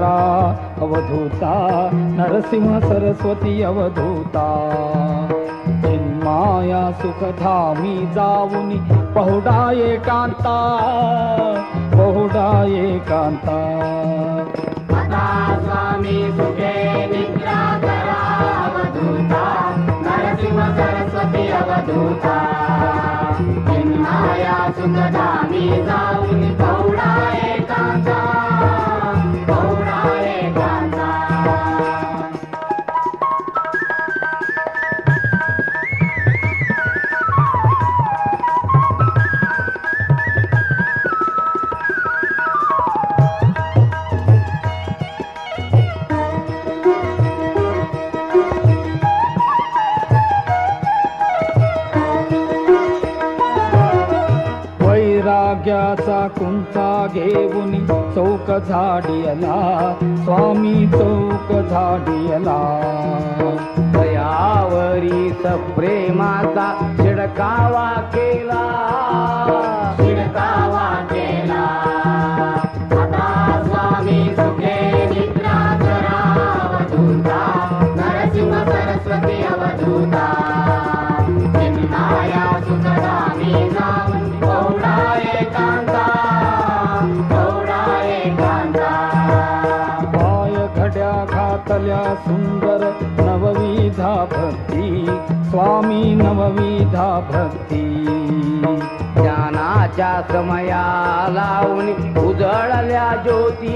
करा अवधूता, नरसिंह सरस्वती अवधूता. चिन्माया सुखधामी जाऊनी पहुडा एकांता, पहुडा एकांता. आता स्वामी सुखे निद्रा करा अवधूता, नरसिंह सरस्वती अवधूता. चिन्माया सुखधामी जाऊन पहुडा एकांता, पहुडा एकांता. वैराग्याचा कुंचा घेऊन चौक झाडियला, स्वामी चौक झाडियला. दयावरी सप्रेमाचा शिडकावा केला, शिडकावा केला. आता स्वामी सुखे निद्रा करा अवधूता, नरसिंह सरस्वती अवधूता. चिन्माया सुखधामी जाऊन पहुडा एकांता, पहुडा एकांता. पाय घड्या घातल्या सुंदर नवविधा भक्ती, स्वामी नवविधा भक्ती. ज्ञानाच्या समया लावून उजळल्या ज्योती,